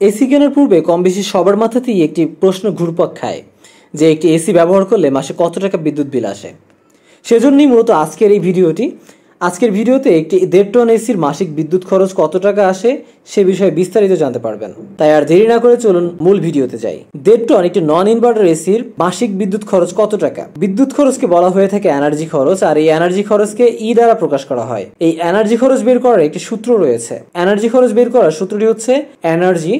AC কেনার পূর্বে কম বেশি সবার মাথাতেই একটি প্রশ্ন ঘুরপাক খায় যে একটি এসি ব্যবহার করলে মাসে কত টাকা বিদ্যুৎ বিল আসে। সেজন্যই মূলত আজকের এই ভিডিওটি। আজকের ভিডিওতে একটি 1.5 টন এসির মাসিক বিদ্যুৎ খরচ কত টাকা আসে সে বিষয়ে বিস্তারিত জানতে পারবেন। তাই আর দেরি না করে চলুন মূল ভিডিওতে যাই। 1.5 টন একটি নন ইনভার্টার এসির মাসিক বিদ্যুৎ খরচ কত টাকা? বিদ্যুৎ খরচকে বলা হয়ে থাকে এনার্জি খরচ, আর এই এনার্জি খরচকে দ্বারা প্রকাশ করা হয়। এই এনার্জি খরচ বের করার একটি সূত্র রয়েছে। এনার্জি খরচ বের করার সূত্রটি হচ্ছে energy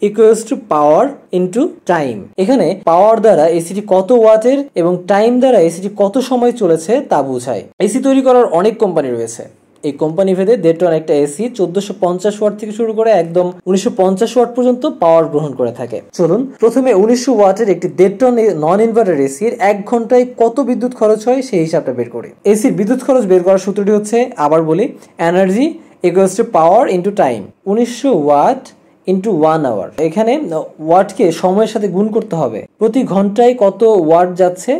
equals to power into time. এখানে পাওয়ার দ্বারা এসিটি কত ওয়াটের এবং টাইম দ্বারা এসিটি কত সময় চলেছে তা বোঝায়। এসি তৈরি করার অনেক কোম্পানি রয়েছে। এই কোম্পানি ভেদে 1.5 টন একটা এসি 1450 ওয়াট থেকে শুরু করে একদম 1950 ওয়াট পর্যন্ত পাওয়ার গ্রহণ করে থাকে। চলুন প্রথমে 1900 ওয়াটের একটি 1.5 টন নন ইনভার্টার এসির 1 ঘন্টায় কত বিদ্যুৎ খরচ হয় সেই হিসাবটা বের করি। এসির বিদ্যুৎ খরচ বের করার সূত্রটি হচ্ছে, আবার বলি, energy equals to power into time. 1900 watt into 1 hour. এখানে ওয়াটকে সময়ের সাথে গুণ করতে হবে। প্রতি ঘন্টায় কত ওয়াট যাচ্ছে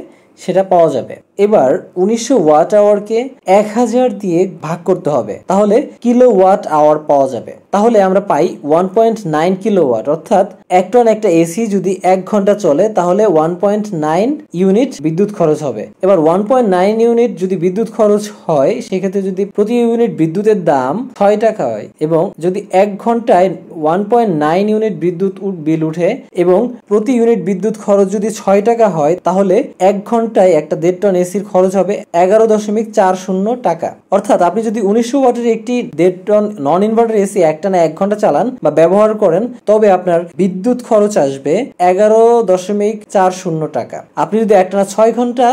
সেটা পাওয়া যাবে। এবার 1900 ওয়াট আওয়ারকে 1000 দিয়ে ভাগ করতে হবে, তাহলে কিলো ওয়াট আওয়ার পাওয়া যাবে। তাহলে আমরা পাই 1.9 কিলোওয়াট। অর্থাৎ 1 টন একটা এসি যদি 1 ঘন্টা চলে তাহলে 1.9 ইউনিট বিদ্যুৎ খরচ হবে। এবার 1.9 ইউনিট যদি বিদ্যুৎ খরচ হয় সেক্ষেত্রে যদি প্রতি ইউনিট বিদ্যুতের দাম 6 টাকা হয় এবং যদি 1 ঘন্টায় 1.9 ইউনিট বিদ্যুৎ বিল উঠে এবং প্রতি ইউনিট বিদ্যুৎ খরচ যদি 6 টাকা হয় তাহলে 1 ঘন্টায় একটা 1.5 টন এসির খরচ হবে 11.40 টাকা। অর্থাৎ আপনি যদি 1900 ওয়াটের একটি 1.5 টন নন ইনভার্টার এসি একটানা 1 ঘন্টা চালান বা ব্যবহার করেন তবে আপনার বিদ্যুৎ খরচ আসবে 11.40 টাকা। আপনি যদি একটানা 6 ঘন্টা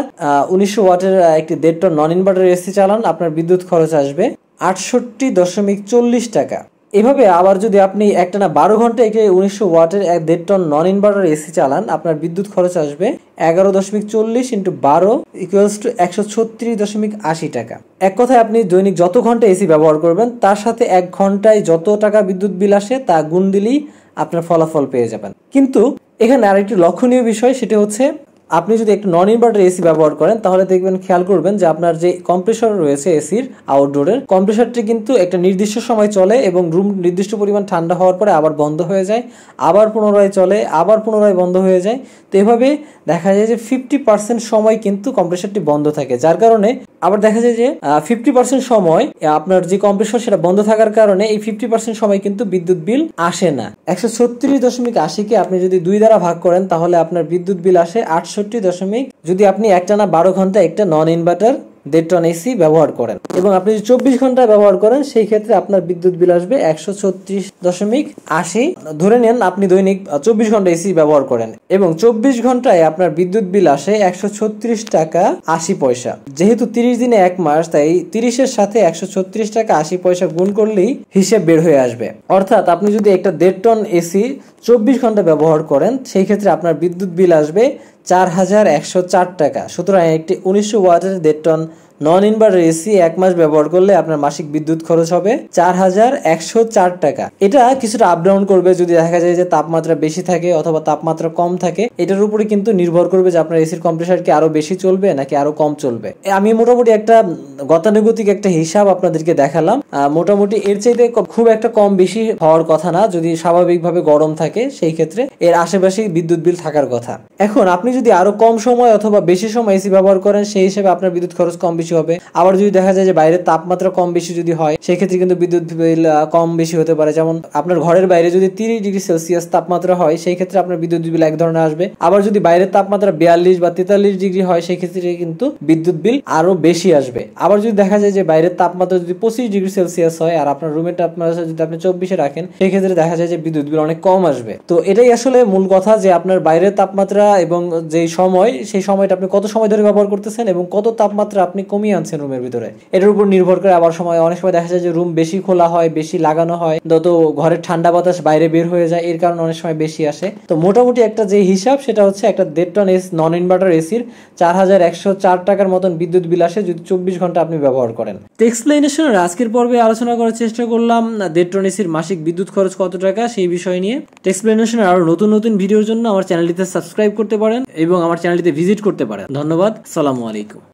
1900 ওয়াটের একটি 1.5 টন নন ইনভার্টার এসি চালান আপনার বিদ্যুৎ খরচ আসবে 68.40 টাকা। এভাবে আবার যদি আপনি একটানা 12 ঘন্টা একটি 1900 ওয়াটের 1.5 টন নন ইনভার্টার এসি চালান আপনার বিদ্যুৎ খরচ আসবে 11.40 ইন্টু 12 ইকুয়ালস টু 136.80 টাকা। এক কথায় আপনি দৈনিক যত ঘন্টা এসি ব্যবহার করবেন তার সাথে 1 ঘন্টায় যত টাকা বিদ্যুৎ বিল আসে তা গুণ দিলেই আপনার ফলাফল পেয়ে যাবেন। কিন্তু এখানে আরেকটি লক্ষণীয় বিষয়, সেটা হচ্ছে আপনি যদি একটা নন ইনভার্টার এসি ব্যবহার করেন তাহলে দেখবেন, খেয়াল করবেন যে আপনার যে কম্প্রেসর রয়েছে এসির আউটডোরের কম্প্রেসরটি কিন্তু একটা নির্দিষ্ট সময় চলে এবং রুম নির্দিষ্ট পরিমাণ ঠান্ডা হওয়ার পরে আবার বন্ধ হয়ে যায়, আবার পুনরায় চলে, আবার পুনরায় বন্ধ হয়ে যায়। তো এভাবে দেখা যায় যে 50% সময় কিন্তু কম্প্রেসরটি বন্ধ থাকে, যার কারণে আবার দেখা যায় যে 50% সময় আপনার যে কম্প্রেসর সেটা বন্ধ থাকার কারণে এই 50% সময় কিন্তু বিদ্যুৎ বিল আসে না। 136.80 কে আপনি যদি 2 দ্বারা ভাগ করেন তাহলে আপনার বিদ্যুৎ বিল আসে 68 যদি আপনি একটানা 12 ঘন্টা একটা নন ইনভার্টার 1.5 টন এসি ব্যবহার করেন এবং আপনি যদি 24 ঘন্টা ব্যবহার করেন সেই ক্ষেত্রে আপনার বিদ্যুৎ বিল আসবে 136.80। ধরে নেন আপনি দৈনিক 24 ঘন্টা এসি ব্যবহার করেন এবং 24 ঘন্টায় আপনার বিদ্যুৎ বিল আসে 136 টাকা 80 পয়সা। যেহেতু 30 দিনে 1 মাস, তাই 30-এর সাথে 136 টাকা 80 পয়সা গুণ করলেই হিসেব বের হয়ে আসবে। অর্থাৎ আপনি যদি একটা 1.5 টন এসি 24 ঘন্টা ব্যবহার করেন সেই ক্ষেত্রে আপনার বিদ্যুৎ বিল আসবে 4104 টাকা। সুতরাং একটি 1900 ওয়াটের 1.5 টন নন ইনভার্টার এসি 1 মাস ব্যবহার করলে আপনার মাসিক বিদ্যুৎ খরচ হবে 4104 টাকা। এটা কিছুটা আপ ডাউন করবে যদি দেখা যায় যে তাপমাত্রা বেশি থাকে অথবা তাপমাত্রা কম থাকে। এটার উপরে কিন্তু নির্ভর করবে যে আপনার এসির কম্প্রেসর কি আরো বেশি চলবে নাকি আরো কম চলবে। আমি মোটামুটি একটা গতানুগতিক একটা হিসাব আপনাদেরকে দেখালাম। মোটামুটি এর চাইতে খুব একটা কম বেশি হওয়ার কথা না। যদি স্বাভাবিকভাবে গরম থাকে সেই ক্ষেত্রে এর আশেপাশেই বিদ্যুৎ বিল থাকার কথা। এখন আপনি যদি আরো কম সময় অথবা বেশি সময় এসি ব্যবহার করেন সেই হিসেবে আপনার বিদ্যুৎ খরচ কম বেশি হবে। আবার যদি দেখা যায় যে বাইরের তাপমাত্রা কম বেশি যদি হয় সেই ক্ষেত্রে কিন্তু বিদ্যুৎ বিল কম বেশি হতে পারে। যেমন আপনার ঘরের বাইরে যদি 30 ডিগ্রি সেলসিয়াস তাপমাত্রা হয় সেই ক্ষেত্রে আপনার বিদ্যুৎ বিল এক ধরনের আসবে। আবার যদি বাইরের তাপমাত্রা 42 বা 43 ডিগ্রি হয় সেই ক্ষেত্রে কিন্তু বিদ্যুৎ বিল আরো বেশি আসবে। আবার যদি দেখা যায় যে বাইরের তাপমাত্রা যদি 25 ডিগ্রি সেলসিয়াস হয় আর আপনার রুমের তাপমাত্রা যদি আপনি 24-এ রাখেন সেই ক্ষেত্রে দেখা যায় যে বিদ্যুৎ বিল অনেক কম আসবে। তো এটাই আসলে মূল কথা যে আপনার বাইরের তাপমাত্রা এবং যে সময় সেই সময়টা আপনি কত সময় ধরে ব্যবহার করতেছেন এবং কত তাপমাত্রা আপনি কমিয়ে আনছেন রুমের ভিতরে, এটার উপর নির্ভর করে। আবার অনেক সময় দেখা যায় যে রুম বেশি খোলা হয়, বেশি লাগানো হয়, তো ঘরের ঠান্ডা বাতাস বাইরে বের হয়ে যায়, এর কারণে অনেক সময় বেশি আসে। তো মোটামুটি একটা যে হিসাব সেটা হচ্ছে একটা 1.5 টন নন ইনভার্টার এসির 4104 টাকার মতন বিদ্যুৎ বিল আসে যদি 24 ঘন্টা আপনি ব্যবহার করেন। এক্সপ্লেনেশনের আজকের পর্বে আলোচনা করার চেষ্টা করলাম 1.5 টন এসির মাসিক বিদ্যুৎ খরচ কত টাকা সেই বিষয় নিয়ে। এক্সপ্লেনেশনের আরো নতুন নতুন ভিডিওর জন্য আমার চ্যানেলটিতে সাবস্ক্রাইব করতে পারেন এবং আমার চ্যানেলটিতে ভিজিট করতে পারেন। ধন্যবাদ। আসসালামু আলাইকুম।